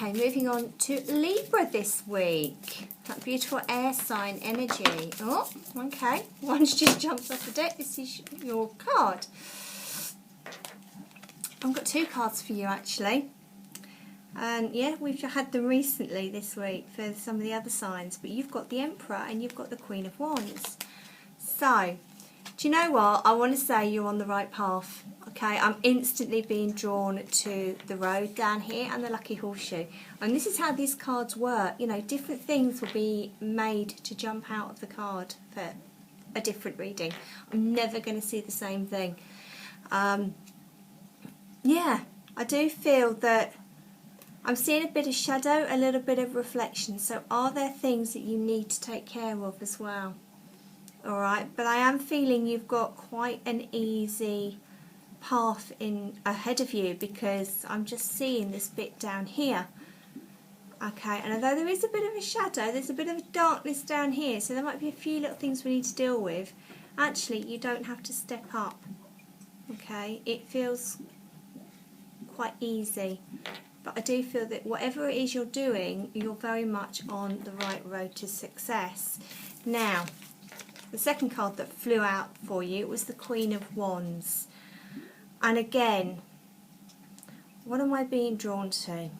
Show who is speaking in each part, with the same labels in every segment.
Speaker 1: Okay, moving on to Libra this week. That beautiful air sign energy. Oh, okay. One's just jumped off the deck. This is your card. I've got two cards for you actually. And yeah, we've had them recently this week for some of the other signs. But you've got the Emperor and you've got the Queen of Wands. So, do you know what? I want to say you're on the right path. Okay, I'm instantly being drawn to the road down here and the lucky horseshoe. And this is how these cards work. You know, different things will be made to jump out of the card for a different reading. I'm never going to see the same thing. Yeah, I do feel that I'm seeing a bit of shadow, a little bit of reflection. So are there things that you need to take care of as well? Alright, but I am feeling you've got quite an easy path in ahead of you, because I'm just seeing this bit down here. Okay, and although there is a bit of a shadow, there's a bit of a darkness down here, so there might be a few little things we need to deal with. Actually, you don't have to step up. Okay, it feels quite easy, but I do feel that whatever it is you're doing, you're very much on the right road to success. Now, the second card that flew out for you was the Queen of Wands. And again, what am I being drawn to?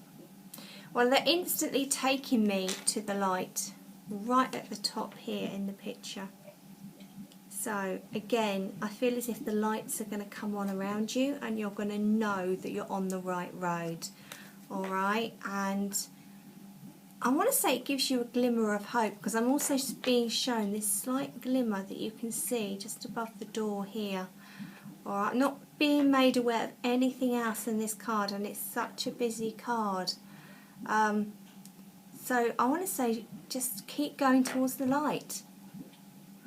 Speaker 1: Well, they're instantly taking me to the light, right at the top here in the picture. So again, I feel as if the lights are going to come on around you and you're going to know that you're on the right road. Alright, and I want to say it gives you a glimmer of hope, because I'm also being shown this slight glimmer that you can see just above the door here. Alright, not being made aware of anything else in this card, and it's such a busy card. So I want to say just keep going towards the light.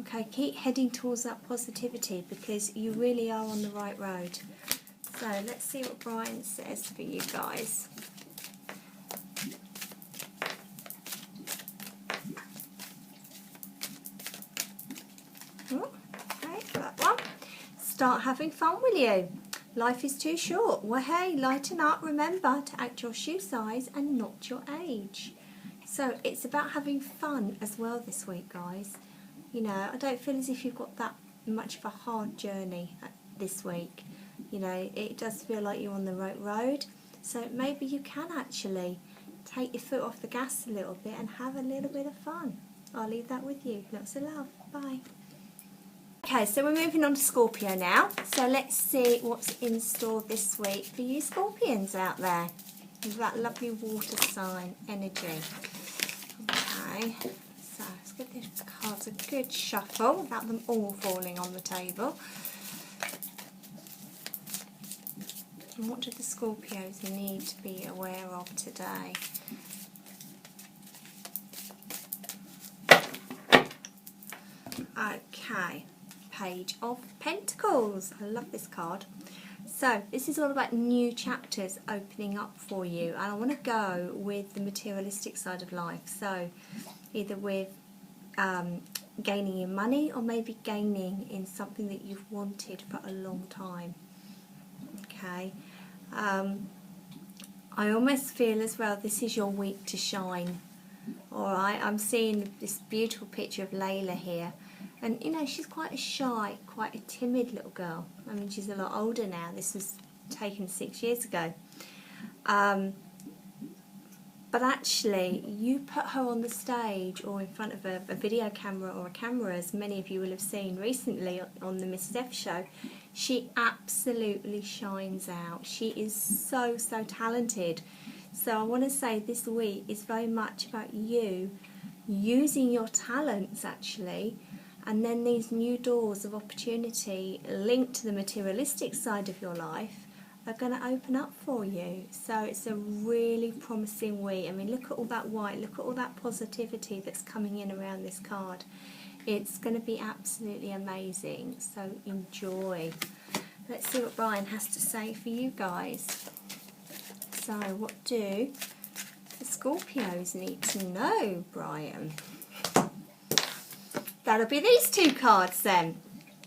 Speaker 1: Okay, keep heading towards that positivity, because you really are on the right road. So let's see what Brian says for you guys. Okay, that one. Start having fun, will you? Life is too short. Well, hey, lighten up. Remember to act your shoe size and not your age. So it's about having fun as well this week, guys. You know, I don't feel as if you've got that much of a hard journey this week. You know, it does feel like you're on the right road. So maybe you can actually take your foot off the gas a little bit and have a little bit of fun. I'll leave that with you. Lots of love. Bye. Okay, so we're moving on to Scorpio now. So let's see what's in store this week for you Scorpions out there, with that lovely water sign energy. Okay, so let's give these cards a good shuffle without them all falling on the table. And what do the Scorpios need to be aware of today? Okay. Page of Pentacles. I love this card. So this is all about new chapters opening up for you, and I want to go with the materialistic side of life. So either with gaining in money, or maybe gaining in something that you've wanted for a long time. Okay, I almost feel as well this is your week to shine. Alright, I'm seeing this beautiful picture of Layla here. And, you know, she's quite a shy, quite a timid little girl. I mean, she's a lot older now. This was taken 6 years ago. But actually, you put her on the stage or in front of a video camera or a camera, as many of you will have seen recently on the Mrs. F show, she absolutely shines out. She is so, so talented. So I want to say this week is very much about you using your talents, actually, and then these new doors of opportunity linked to the materialistic side of your life are going to open up for you. So it's a really promising week. I mean, look at all that white, look at all that positivity that's coming in around this card. It's going to be absolutely amazing, so enjoy. Let's see what Brian has to say for you guys. So what do the Scorpios need to know, Brian? That'll be these two cards then.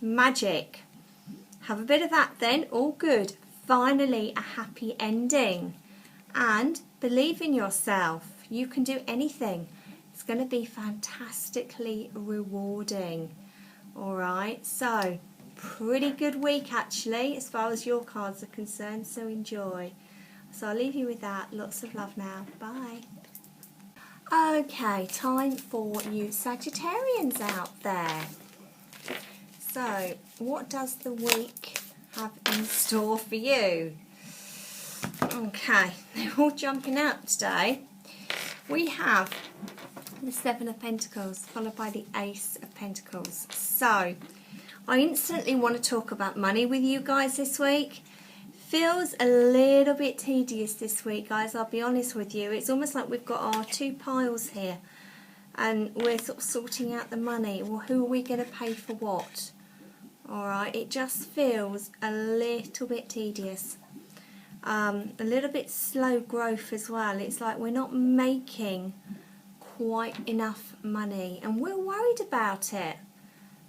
Speaker 1: Magic. Have a bit of that then. All good. Finally a happy ending. And Believe in yourself. You can do anything. It's going to be fantastically rewarding. Alright, so pretty good week actually as far as your cards are concerned, so enjoy. So I'll leave you with that. Lots of love now. Bye. Okay, time for you Sagittarians out there. So, what does the week have in store for you? Okay, they're all jumping out today. We have the Seven of Pentacles followed by the Ace of Pentacles. So, I instantly want to talk about money with you guys this week. Feels a little bit tedious this week, guys, I'll be honest with you. It's almost like we've got our two piles here and we're sort of sorting out the money. Well, who are we going to pay for what? Alright, it just feels a little bit tedious. A little bit slow growth as well. It's like we're not making quite enough money and we're worried about it.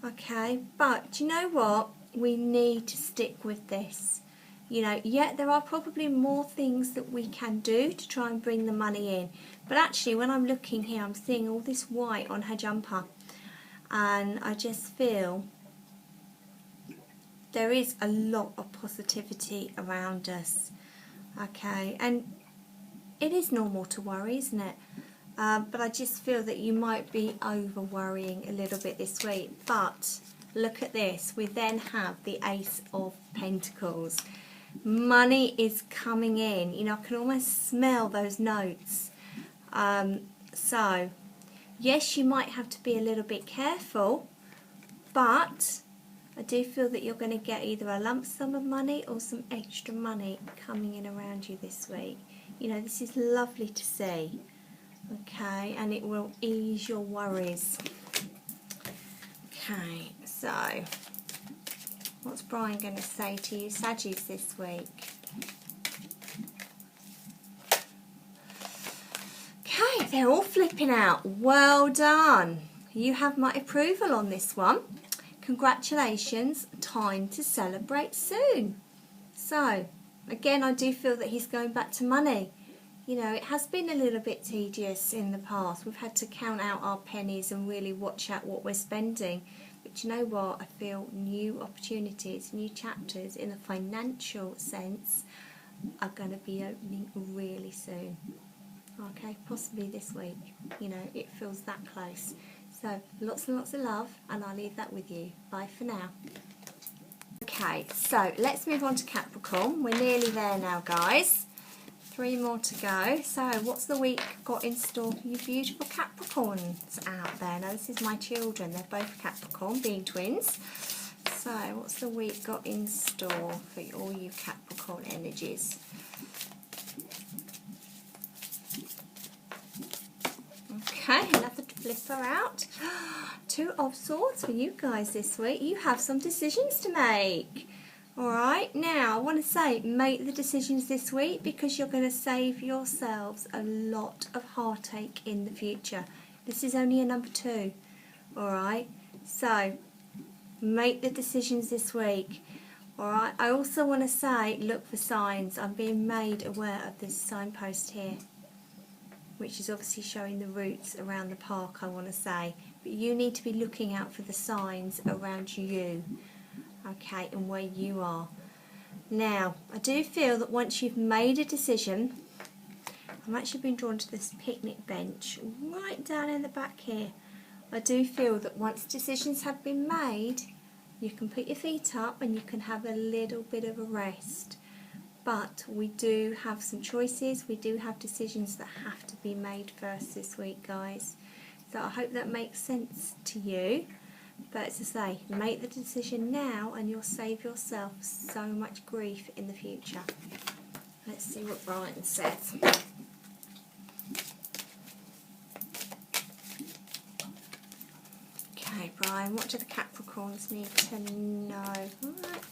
Speaker 1: Okay, but do you know what? We need to stick with this. You know, yet there are probably more things that we can do to try and bring the money in. But actually, when I'm looking here, I'm seeing all this white on her jumper. And I just feel there is a lot of positivity around us. Okay, and it is normal to worry, isn't it? But I just feel that you might be over worrying a little bit this week. But look at this. We then have the Ace of Pentacles. Money is coming in. You know, I can almost smell those notes. So, yes, you might have to be a little bit careful, but I do feel that you're going to get either a lump sum of money or some extra money coming in around you this week. You know, this is lovely to see. Okay, and it will ease your worries. Okay, so what's Brian going to say to you Saggies this week? Okay, they're all flipping out. Well done. You have my approval on this one. Congratulations. Time to celebrate soon. So, again, I do feel that he's going back to money. You know, it has been a little bit tedious in the past. We've had to count out our pennies and really watch out what we're spending. But you know what? I feel new opportunities, new chapters in a financial sense are going to be opening really soon. Okay, possibly this week. You know, it feels that close. So, lots and lots of love, and I'll leave that with you. Bye for now. Okay, so let's move on to Capricorn. We're nearly there now, guys. 3 more to go. So, what's the week got in store for you beautiful Capricorns out there? Now, this is my children. They're both Capricorn, being twins. So, what's the week got in store for all you Capricorn energies? Okay, another flipper out. 2 of Swords for you guys this week. You have some decisions to make. Alright, now I want to say make the decisions this week because you're going to save yourselves a lot of heartache in the future. This is only a number 2. Alright, so make the decisions this week. Alright, I also want to say look for signs. I'm being made aware of this signpost here, which is obviously showing the routes around the park, I want to say. But you need to be looking out for the signs around you. Okay, and where you are. Now, I do feel that once you've made a decision, I'm actually being drawn to this picnic bench right down in the back here. I do feel that once decisions have been made, you can put your feet up and you can have a little bit of a rest. But we do have some choices, we do have decisions that have to be made first this week, guys. So I hope that makes sense to you. But as I say, make the decision now and you'll save yourself so much grief in the future. Let's see what Brian says. Okay, Brian, what do the Capricorns need to know? Alright.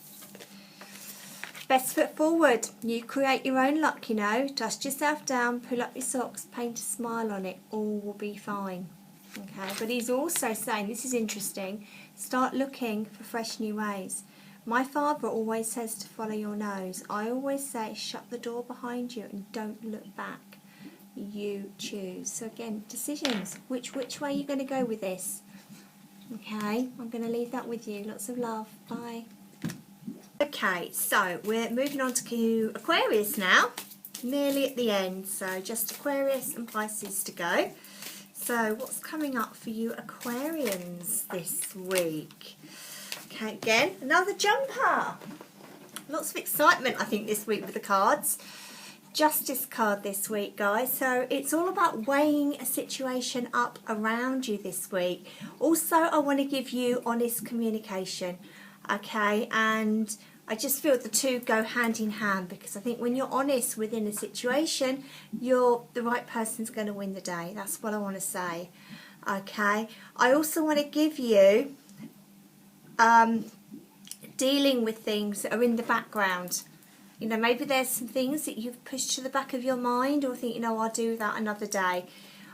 Speaker 1: Best foot forward. You create your own luck, you know. Dust yourself down, pull up your socks, paint a smile on it. All will be fine. Okay, but he's also saying, this is interesting, start looking for fresh new ways. My father always says to follow your nose. I always say shut the door behind you and don't look back. you choose. So again, decisions. Which way are you going to go with this? Okay, I'm going to leave that with you. Lots of love. Bye. Okay, so we're moving on to Aquarius now. Nearly at the end, so just Aquarius and Pisces to go. So what's coming up for you Aquarians this week? Okay, again, another jumper. Lots of excitement, I think, this week with the cards. Justice card this week, guys. So it's all about weighing a situation up around you this week. Also, I want to give you honest communication, okay? And I just feel the two go hand in hand, because I think when you're honest within a situation, the right person's going to win the day. That's what I want to say, okay? I also want to give you dealing with things that are in the background. You know, maybe there's some things that you've pushed to the back of your mind, or think, you know, I'll do that another day.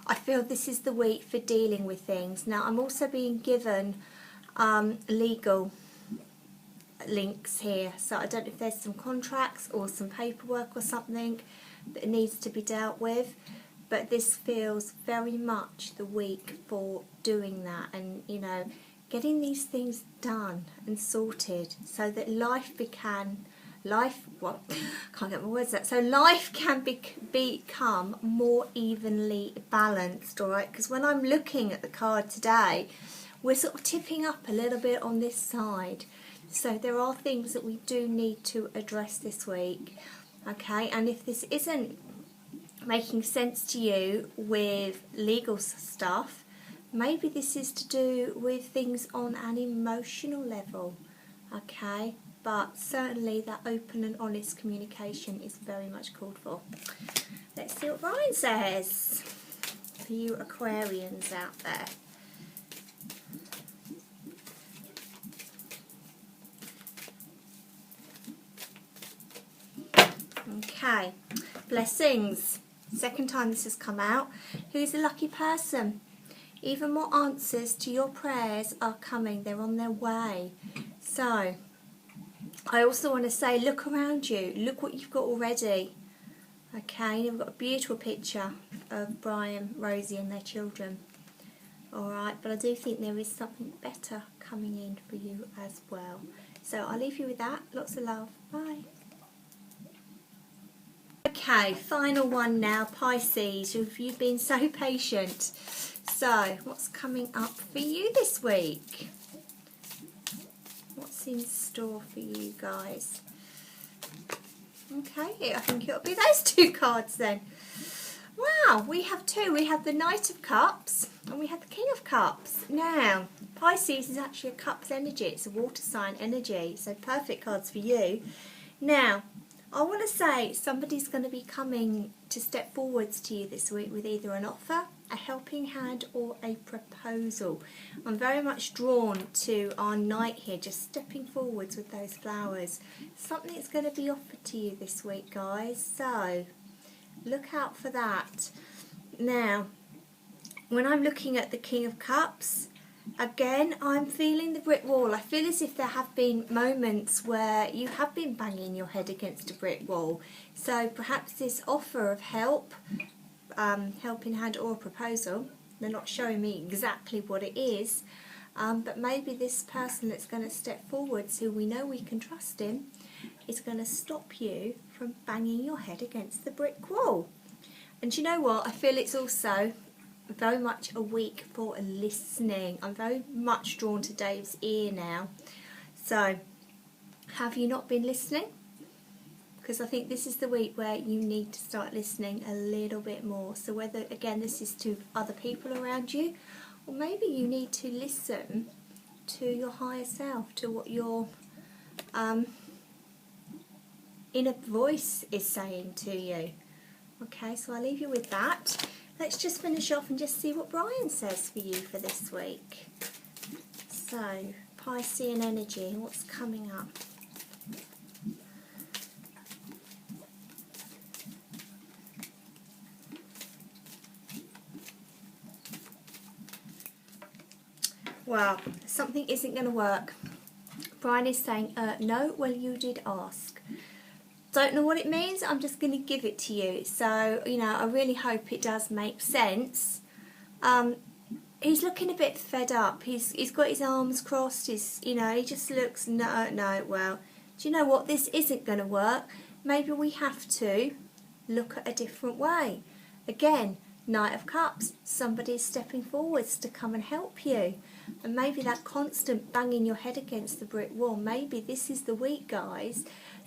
Speaker 1: I feel this is the week for dealing with things. Now, I'm also being given legal links here, so I don't know if there's some contracts or some paperwork or something that needs to be dealt with, but this feels very much the week for doing that, and you know, getting these things done and sorted so that life can become more evenly balanced, all right? Because when I'm looking at the card today, we're sort of tipping up a little bit on this side. So there are things that we do need to address this week, okay? And if this isn't making sense to you with legal stuff, maybe this is to do with things on an emotional level, okay? But certainly that open and honest communication is very much called for. Let's see what Ryan says for you Aquarians out there. Okay, blessings. Second time this has come out. Who's a lucky person? Even more answers to your prayers are coming. They're on their way. So, I also want to say, look around you. Look what you've got already. Okay, we've got a beautiful picture of Brian, Rosie and their children. Alright, but I do think there is something better coming in for you as well. So, I'll leave you with that. Lots of love. Bye. Okay, final one now, Pisces. You've been so patient. So, what's coming up for you this week? What's in store for you guys? Okay, I think it'll be those two cards then. Wow, we have two. We have the Knight of Cups and we have the King of Cups. Now, Pisces is actually a Cups energy. It's a water sign energy, so perfect cards for you. Now, I want to say somebody's going to be coming to step forwards to you this week with either an offer, a helping hand or a proposal. I'm very much drawn to our Knight here, just stepping forwards with those flowers. Something's going to be offered to you this week, guys, so look out for that. Now, when I'm looking at the King of Cups, again, I'm feeling the brick wall. I feel as if there have been moments where you have been banging your head against a brick wall. So perhaps this offer of help, helping hand or a proposal, they're not showing me exactly what it is, but maybe this person that's going to step forwards, who we know we can trust in, is going to stop you from banging your head against the brick wall. And you know what? I feel it's also very much a week for listening. I'm very much drawn to Dave's ear now. So, have you not been listening? Because I think this is the week where you need to start listening a little bit more. So whether, again, this is to other people around you, or maybe you need to listen to your higher self, to what your inner voice is saying to you. Okay, so I'll leave you with that. Let's just finish off and just see what Brian says for you for this week. So, Piscean energy, what's coming up? Well, something isn't going to work. Brian is saying, no, well, you did ask. don't know what it means. I'm just going to give it to you. So, you know, I really hope it does make sense. He's looking a bit fed up. He's got his arms crossed. You know, he just looks, no, well, do you know what? This isn't going to work. Maybe we have to look at a different way. Again, Knight of Cups, somebody's stepping forwards to come and help you. And maybe that constant banging your head against the brick wall, maybe this is the week, guys,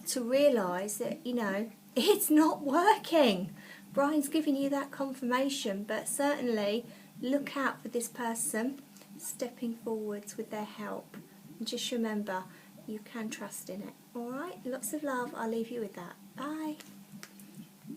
Speaker 1: to realise that, you know, it's not working. Brian's giving you that confirmation, but certainly look out for this person stepping forwards with their help. And just remember, you can trust in it. Alright, lots of love. I'll leave you with that. Bye.